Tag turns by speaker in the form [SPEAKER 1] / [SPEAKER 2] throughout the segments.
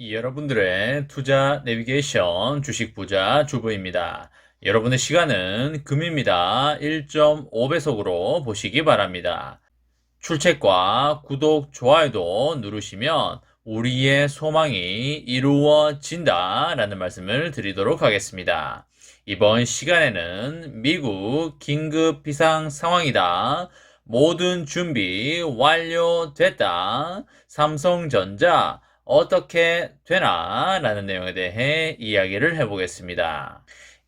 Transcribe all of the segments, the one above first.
[SPEAKER 1] 여러분들의 투자 내비게이션 주식 부자 주부입니다. 여러분의 시간은 금입니다. 1.5배속으로 보시기 바랍니다. 출첵과 구독, 좋아요도 누르시면 우리의 소망이 이루어진다 라는 말씀을 드리도록 하겠습니다. 이번 시간에는 미국 긴급 비상 상황이다. 모든 준비 완료됐다. 삼성전자 어떻게 되나? 라는 내용에 대해 이야기를 해보겠습니다.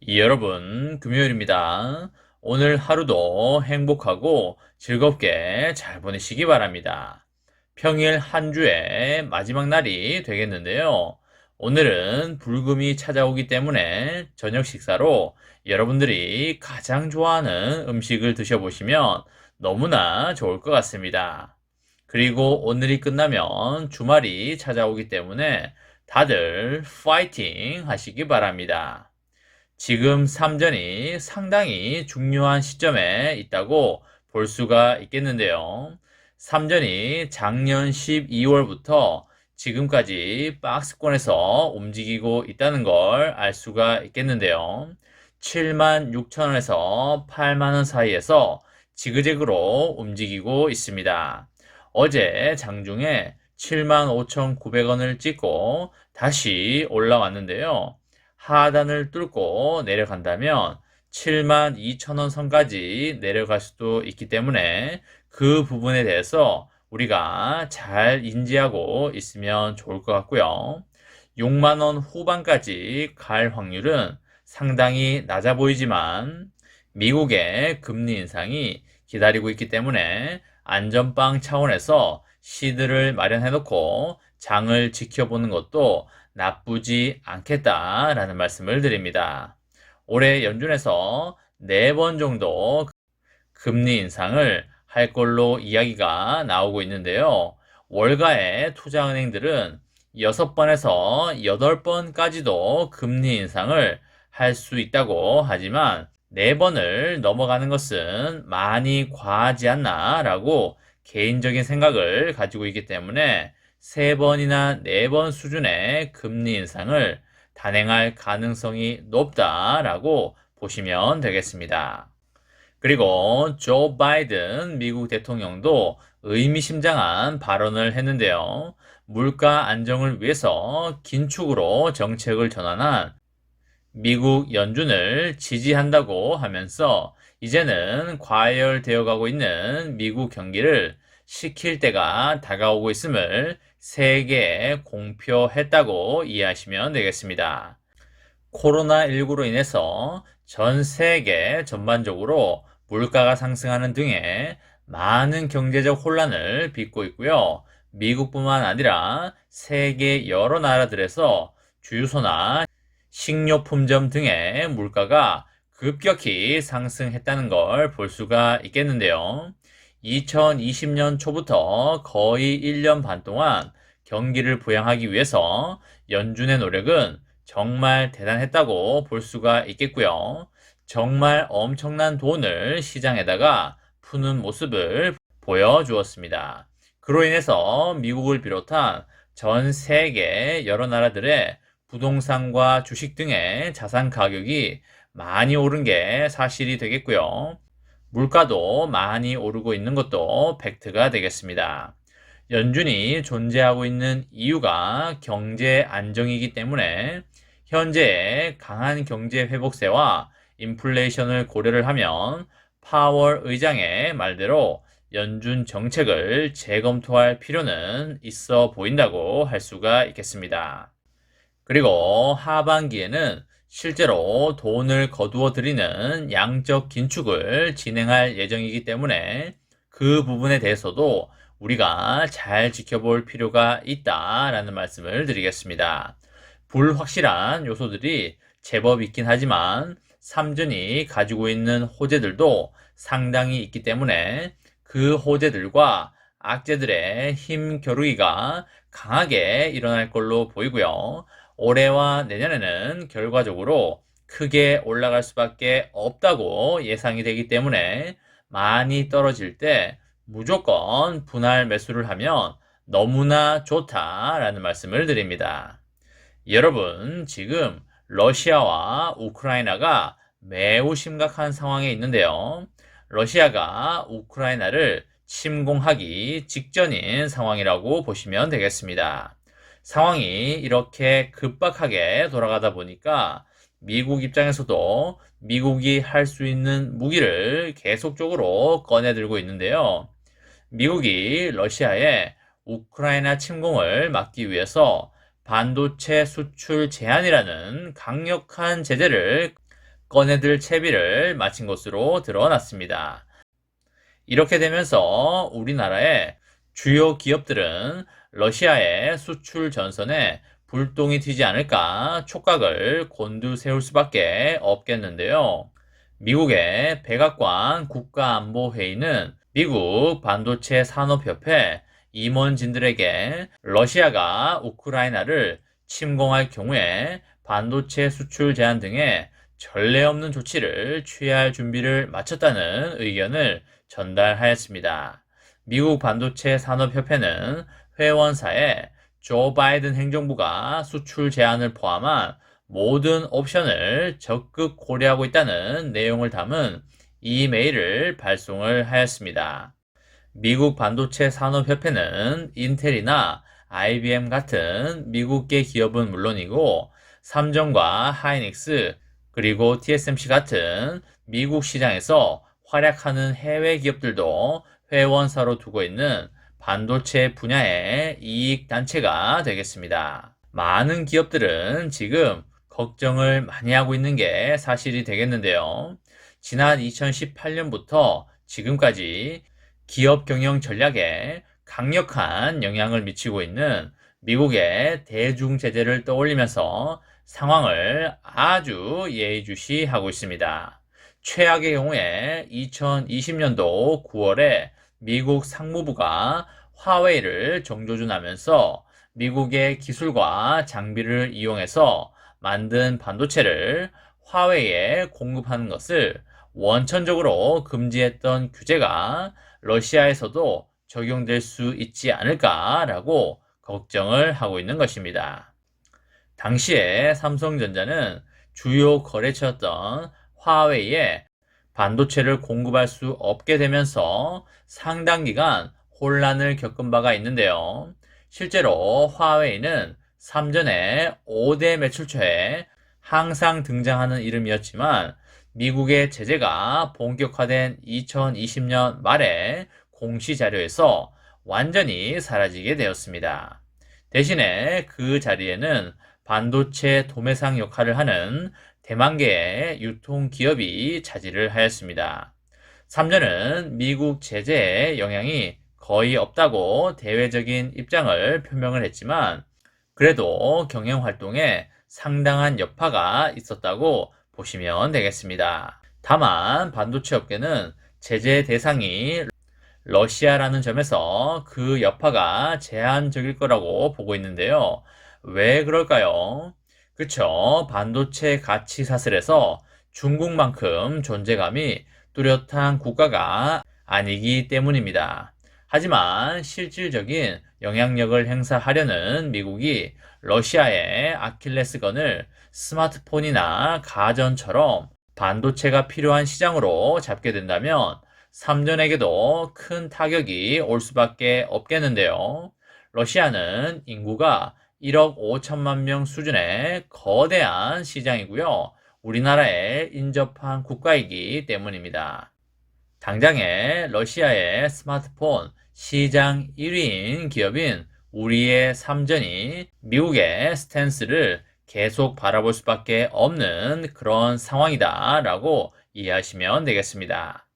[SPEAKER 1] 여러분, 금요일입니다. 오늘 하루도 행복하고 즐겁게 잘 보내시기 바랍니다. 평일 한 주의 마지막 날이 되겠는데요. 오늘은 불금이 찾아오기 때문에 저녁 식사로 여러분들이 가장 좋아하는 음식을 드셔보시면 너무나 좋을 것 같습니다. 그리고 오늘이 끝나면 주말이 찾아오기 때문에 다들 파이팅 하시기 바랍니다. 지금 삼전이 상당히 중요한 시점에 있다고 볼 수가 있겠는데요. 삼전이 작년 12월부터 지금까지 박스권에서 움직이고 있다는 걸 알 수가 있겠는데요. 76,000원에서 8만원 사이에서 지그재그로 움직이고 있습니다. 어제 장중에 75,900원을 찍고 다시 올라왔는데요. 하단을 뚫고 내려간다면 72,000원 선까지 내려갈 수도 있기 때문에 그 부분에 대해서 우리가 잘 인지하고 있으면 좋을 것 같고요. 6만원 후반까지 갈 확률은 상당히 낮아 보이지만 미국의 금리 인상이 기다리고 있기 때문에 안전빵 차원에서 시드를 마련해 놓고 장을 지켜보는 것도 나쁘지 않겠다라는 말씀을 드립니다. 올해 연준에서 4번 정도 금리 인상을 할 걸로 이야기가 나오고 있는데요. 월가의 투자은행들은 6번에서 8번까지도 금리 인상을 할 수 있다고 하지만 4번을 넘어가는 것은 많이 과하지 않나 라고 개인적인 생각을 가지고 있기 때문에 3번이나 4번 수준의 금리 인상을 단행할 가능성이 높다라고 보시면 되겠습니다. 그리고 조 바이든 미국 대통령도 의미심장한 발언을 했는데요. 물가 안정을 위해서 긴축으로 정책을 전환한 미국 연준을 지지한다고 하면서 이제는 과열되어 가고 있는 미국 경기를 식힐 때가 다가오고 있음을 세계에 공표했다고 이해하시면 되겠습니다. 코로나19로 인해서 전 세계 전반적으로 물가가 상승하는 등의 많은 경제적 혼란을 빚고 있고요. 미국뿐만 아니라 세계 여러 나라들에서 주유소나 식료품점 등의 물가가 급격히 상승했다는 걸 볼 수가 있겠는데요. 2020년 초부터 거의 1년 반 동안 경기를 부양하기 위해서 연준의 노력은 정말 대단했다고 볼 수가 있겠고요. 정말 엄청난 돈을 시장에다가 푸는 모습을 보여주었습니다. 그로 인해서 미국을 비롯한 전 세계 여러 나라들의 부동산과 주식 등의 자산 가격이 많이 오른 게 사실이 되겠고요. 물가도 많이 오르고 있는 것도 팩트가 되겠습니다. 연준이 존재하고 있는 이유가 경제 안정이기 때문에 현재의 강한 경제 회복세와 인플레이션을 고려를 하면 파월 의장의 말대로 연준 정책을 재검토할 필요는 있어 보인다고 할 수가 있겠습니다. 그리고 하반기에는 실제로 돈을 거두어 들이는 양적 긴축을 진행할 예정이기 때문에 그 부분에 대해서도 우리가 잘 지켜볼 필요가 있다라는 말씀을 드리겠습니다. 불확실한 요소들이 제법 있긴 하지만 삼전이 가지고 있는 호재들도 상당히 있기 때문에 그 호재들과 악재들의 힘 겨루기가 강하게 일어날 걸로 보이고요. 올해와 내년에는 결과적으로 크게 올라갈 수밖에 없다고 예상이 되기 때문에 많이 떨어질 때 무조건 분할 매수를 하면 너무나 좋다라는 말씀을 드립니다. 여러분, 지금 러시아와 우크라이나가 매우 심각한 상황에 있는데요. 러시아가 우크라이나를 침공하기 직전인 상황이라고 보시면 되겠습니다. 상황이 이렇게 급박하게 돌아가다 보니까 미국 입장에서도 미국이 할 수 있는 무기를 계속적으로 꺼내들고 있는데요. 미국이 러시아의 우크라이나 침공을 막기 위해서 반도체 수출 제한이라는 강력한 제재를 꺼내들 채비를 마친 것으로 드러났습니다. 이렇게 되면서 우리나라의 주요 기업들은 러시아의 수출 전선에 불똥이 튀지 않을까 촉각을 곤두세울 수밖에 없겠는데요. 미국의 백악관 국가안보회의는 미국 반도체 산업협회 임원진들에게 러시아가 우크라이나를 침공할 경우에 반도체 수출 제한 등의 전례 없는 조치를 취해야 할 준비를 마쳤다는 의견을 전달하였습니다. 미국 반도체 산업협회는 회원사에 조 바이든 행정부가 수출 제한을 포함한 모든 옵션을 적극 고려하고 있다는 내용을 담은 이메일을 발송을 하였습니다. 미국 반도체 산업협회는 인텔이나 IBM 같은 미국계 기업은 물론이고 삼성과 하이닉스 그리고 TSMC 같은 미국 시장에서 활약하는 해외 기업들도 회원사로 두고 있는 반도체 분야의 이익단체가 되겠습니다. 많은 기업들은 지금 걱정을 많이 하고 있는 게 사실이 되겠는데요. 지난 2018년부터 지금까지 기업 경영 전략에 강력한 영향을 미치고 있는 미국의 대중 제재를 떠올리면서 상황을 아주 예의주시하고 있습니다. 최악의 경우에 2020년도 9월에 미국 상무부가 화웨이를 정조준하면서 미국의 기술과 장비를 이용해서 만든 반도체를 화웨이에 공급하는 것을 원천적으로 금지했던 규제가 러시아에서도 적용될 수 있지 않을까라고 걱정을 하고 있는 것입니다. 당시에 삼성전자는 주요 거래처였던 화웨이에 반도체를 공급할 수 없게 되면서 상당 기간 혼란을 겪은 바가 있는데요. 실제로 화웨이는 삼전의 5대 매출처에 항상 등장하는 이름이었지만 미국의 제재가 본격화된 2020년 말에 공시자료에서 완전히 사라지게 되었습니다. 대신에 그 자리에는 반도체 도매상 역할을 하는 대만계의 유통기업이 차지를 하였습니다. 삼전은 미국 제재의 영향이 거의 없다고 대외적인 입장을 표명을 했지만 그래도 경영활동에 상당한 여파가 있었다고 보시면 되겠습니다. 다만 반도체 업계는 제재 대상이 러시아라는 점에서 그 여파가 제한적일 거라고 보고 있는데요. 왜 그럴까요? 그쵸. 반도체 가치 사슬에서 중국만큼 존재감이 뚜렷한 국가가 아니기 때문입니다. 하지만 실질적인 영향력을 행사하려는 미국이 러시아의 아킬레스건을 스마트폰이나 가전처럼 반도체가 필요한 시장으로 잡게 된다면 삼전에게도 큰 타격이 올 수밖에 없겠는데요. 러시아는 인구가 1억 5천만 명 수준의 거대한 시장이고요. 우리나라에 인접한 국가이기 때문입니다. 당장에 러시아의 스마트폰 시장 1위인 기업인 우리의 삼전이 미국의 스탠스를 계속 바라볼 수밖에 없는 그런 상황이다 라고 이해하시면 되겠습니다.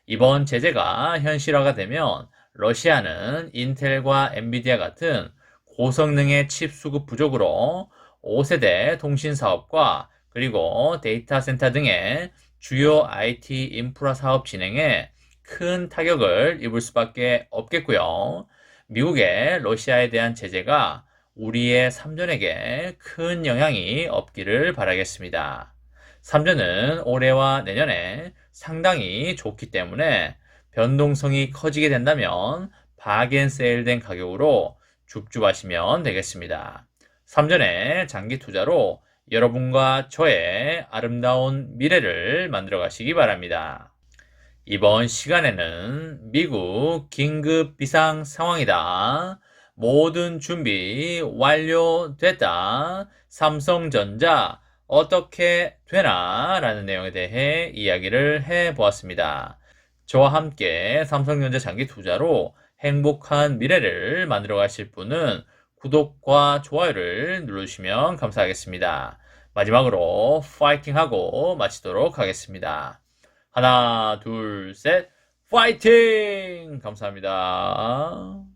[SPEAKER 1] 이번 제재가 현실화가 되면 러시아는 인텔과 엔비디아 같은 고성능의 칩 수급 부족으로 5세대 통신 사업과 그리고 데이터 센터 등의 주요 IT 인프라 사업 진행에 큰 타격을 입을 수밖에 없겠고요. 미국의 러시아에 대한 제재가 우리의 삼전에게 큰 영향이 없기를 바라겠습니다. 삼전은 올해와 내년에 상당히 좋기 때문에 변동성이 커지게 된다면 바겐 세일된 가격으로 줍줍하시면 되겠습니다. 3전의 장기 투자로 여러분과 저의 아름다운 미래를 만들어 가시기 바랍니다. 이번 시간에는 미국 긴급 비상 상황이다. 모든 준비 완료됐다. 삼성전자 어떻게 되나? 라는 내용에 대해 이야기를 해 보았습니다. 저와 함께 삼성전자 장기 투자로 행복한 미래를 만들어 가실 분은 구독과 좋아요를 눌러주시면 감사하겠습니다. 마지막으로 파이팅하고 마치도록 하겠습니다. 하나, 둘, 셋, 파이팅! 감사합니다.